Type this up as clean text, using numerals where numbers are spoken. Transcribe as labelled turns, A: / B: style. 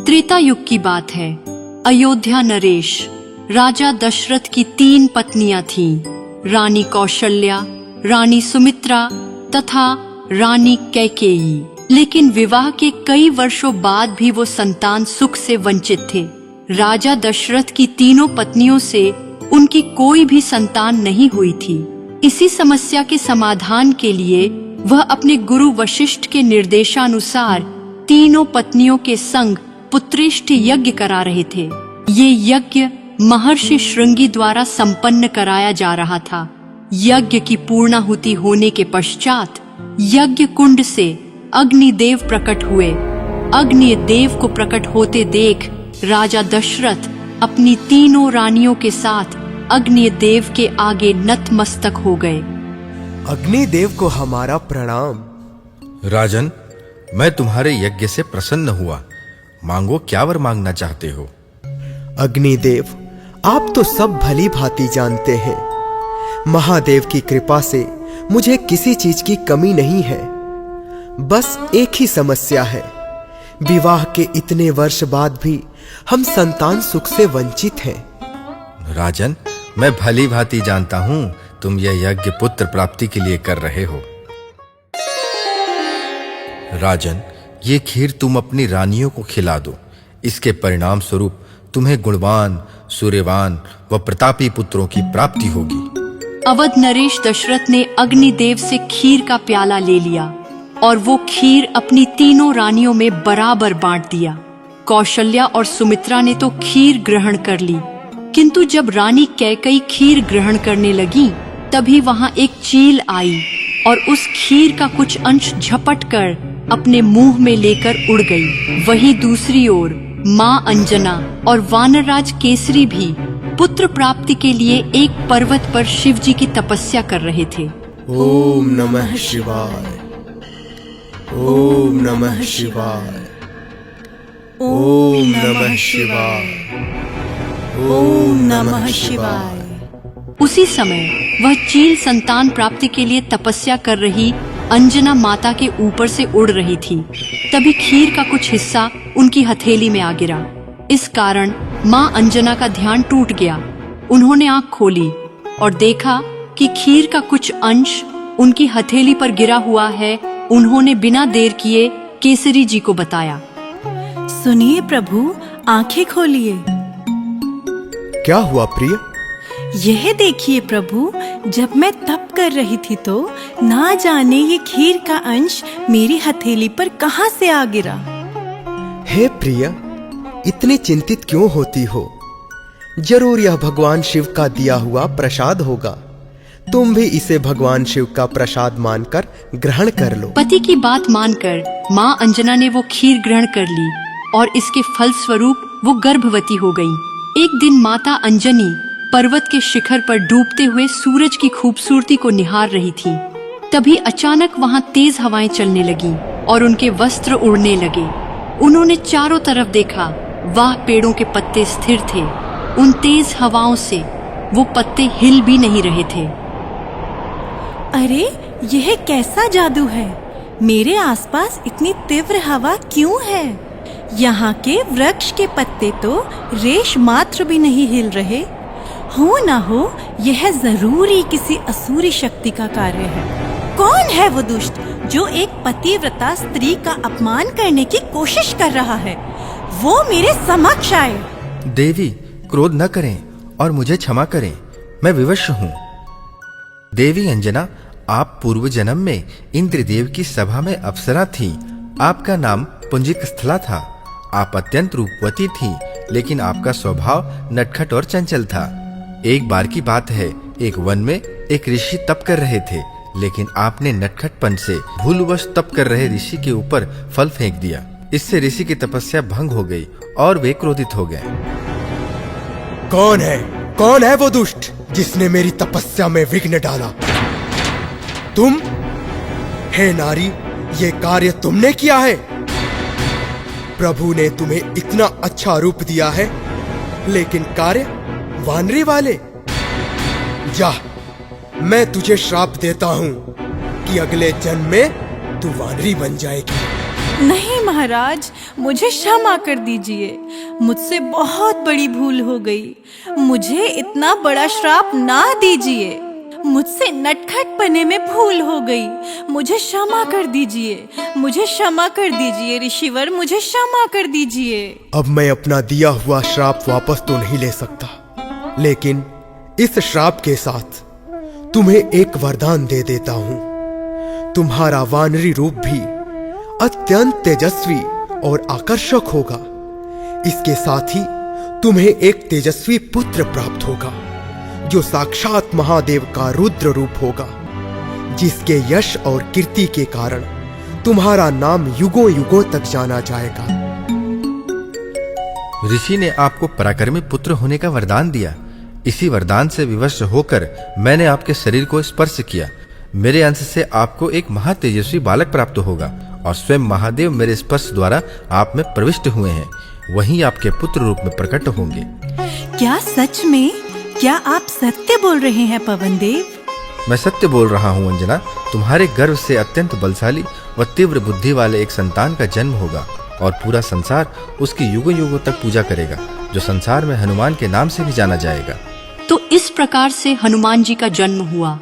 A: त्रेता युग की बात है। अयोध्या नरेश राजा दशरथ की 3 पत्नियां थीं, रानी कौशल्या, रानी सुमित्रा तथा रानी कैकेयी। लेकिन विवाह के कई वर्षों बाद भी वो संतान सुख से वंचित थे। राजा दशरथ की तीनों पत्नियों से उनकी कोई भी संतान नहीं हुई थी। इसी समस्या के समाधान के लिए वह अपने गुरु वशिष्ठ के निर्देशानुसार तीनों पत्नियों के संग पुत्रेष्टि यज्ञ करा रहे थे। ये यज्ञ महर्षि श्रृंगी द्वारा संपन्न कराया जा रहा था। यज्ञ की पूर्णाहुति होने के पश्चात यज्ञ कुंड से अग्निदेव प्रकट हुए। अग्निदेव को प्रकट होते देख राजा दशरथ अपनी तीनों रानियों के साथ अग्निदेव के आगे नतमस्तक हो गए।
B: अग्निदेव को हमारा प्रणाम।
C: राजन, मैं तुम्हारे यज्ञ से प्रसन्न हुआ। मांगो, क्या वर मांगना चाहते हो?
B: अग्निदेव, आप तो सब भली भांति जानते हैं, महादेव की कृपा से मुझे किसी चीज की कमी नहीं है। बस एक ही समस्या है, विवाह के इतने वर्ष बाद भी हम संतान सुख से वंचित हैं।
C: राजन, मैं भली भांति जानता हूं तुम यह यज्ञ पुत्र प्राप्ति के लिए कर रहे हो। राजन, ये खीर तुम अपनी रानियों को खिला दो। इसके परिणाम स्वरूप तुम्हें गुणवान, सूर्यवान व प्रतापी पुत्रों की प्राप्ति होगी।
A: अवध नरेश दशरथ ने अग्निदेव से खीर का प्याला ले लिया और वो खीर अपनी तीनों रानियों में बराबर बांट दिया। कौशल्या और सुमित्रा ने तो खीर ग्रहण कर ली, किंतु जब रानी कैकेयी खीर ग्रहण करने लगी तभी वहां एक चील आई और उस खीर का कुछ अंश झपट कर अपने मुंह में लेकर उड़ गई। वहीं दूसरी ओर माँ अंजना और वानरराज केसरी भी पुत्र प्राप्ति के लिए एक पर्वत पर शिव जी की तपस्या कर रहे थे।
B: ओम नमः शिवाय, ओम नमः शिवाय, ओम नमः शिवाय, ओम नमः शिवाय।
A: उसी समय वह चील संतान प्राप्ति के लिए तपस्या कर रही अंजना माता के ऊपर से उड़ रही थी। तभी खीर का कुछ हिस्सा उनकी हथेली में आ गिरा। इस कारण माँ अंजना का ध्यान टूट गया। उन्होंने आंख खोली और देखा कि खीर का कुछ अंश उनकी हथेली पर गिरा हुआ है। उन्होंने बिना देर किए केसरी जी को बताया।
D: सुनिए प्रभु, आंखें खोलिए।
B: क्या हुआ प्रिय?
D: यह देखिए प्रभु, जब मैं तप कर रही थी तो ना जाने ये खीर का अंश मेरी हथेली पर कहां से आ गिरा।
B: हे प्रिय, इतनी चिंतित क्यों होती हो? जरूर यह भगवान शिव का दिया हुआ प्रसाद होगा। तुम भी इसे भगवान शिव का प्रसाद मानकर ग्रहण कर लो।
A: पति की बात मानकर माँ अंजना ने वो खीर ग्रहण कर ली और इसके फल स्वरूप वो गर्भवती हो गई। एक दिन माता अंजनी पर्वत के शिखर पर डूबते हुए सूरज की खूबसूरती को निहार रही थी। तभी अचानक वहां तेज हवाएं चलने लगीं और उनके वस्त्र उड़ने लगे। उन्होंने चारों तरफ देखा, वह पेड़ों के पत्ते स्थिर थे। उन तेज हवाओं से वो पत्ते हिल भी नहीं रहे थे।
D: अरे, यह कैसा जादू है? मेरे आसपास इतनी तीव्र हवा क्यों है? यहाँ के वृक्ष के पत्ते तो रेश मात्र भी नहीं हिल रहे। हो ना हो, यह जरूरी किसी असुरी शक्ति का कार्य है। कौन है वो दुष्ट जो एक पतिव्रता स्त्री का अपमान करने की कोशिश कर रहा है? वो मेरे समक्ष आए।
C: देवी, क्रोध न करें और मुझे क्षमा करें, मैं विवश हूँ। देवी अंजना, आप पूर्व जन्म में इंद्रदेव की सभा में अप्सरा थी। आपका नाम पुंजिक स्थला था। आप अत्यंत रूपवती थी, लेकिन आपका स्वभाव नटखट और चंचल था। एक बार की बात है, एक वन में एक ऋषि तप कर रहे थे, लेकिन आपने नटखटपन से भूलवश तप कर रहे ऋषि के ऊपर फल फेंक दिया। इससे ऋषि की तपस्या भंग हो गई और वे क्रोधित हो गए।
B: कौन है वो दुष्ट जिसने मेरी तपस्या में विघ्न डाला? तुम? हे नारी, ये कार्य तुमने किया है। प्रभु ने तुम्हें इतना अच्छा रूप दिया है, लेकिन कार्य वानरी वाले। जा, मैं तुझे श्राप देता हूं कि अगले जन्म में तू वानरी बन जाएगी।
D: नहीं महाराज, मुझे क्षमा कर दीजिए। मुझसे बहुत बड़ी भूल हो गई। मुझे इतना बड़ा श्राप ना दीजिए। मुझसे नटखट पने में भूल हो गई। मुझे क्षमा कर दीजिए। मुझे क्षमा कर दीजिए ऋषिवर, मुझे क्षमा कर दीजिए।
B: अब मैं अपना दिया हुआ श्राप वापस तो नहीं ले सकता, लेकिन इस श्राप के साथ तुम्हें एक वरदान दे देता हूं। तुम्हारा वानरी रूप भी अत्यंत तेजस्वी और आकर्षक होगा। इसके साथ ही तुम्हें एक तेजस्वी पुत्र प्राप्त होगा, जो साक्षात महादेव का रुद्र रूप होगा, जिसके यश और कीर्ति के कारण तुम्हारा नाम युगों युगों तक जाना जाएगा।
C: ऋषि ने आपको पराक्रमी पुत्र होने का वरदान दिया। इसी वरदान से विवश होकर मैंने आपके शरीर को स्पर्श किया। मेरे अंश से आपको एक महातेजस्वी बालक प्राप्त होगा और स्वयं महादेव मेरे स्पर्श द्वारा आप में प्रविष्ट हुए हैं। वहीं आपके पुत्र रूप में प्रकट होंगे।
D: क्या सच में? क्या आप सत्य बोल रहे हैं पवन देव?
C: मैं सत्य बोल रहा हूँ अंजना। तुम्हारे गर्भ से अत्यंत बलशाली व तीव्र बुद्धि वाले एक संतान का जन्म होगा और पूरा संसार उसकी युगों युगों तक पूजा करेगा, जो संसार में हनुमान के नाम से भी जाना जाएगा।
A: तो इस प्रकार से हनुमान जी का जन्म हुआ।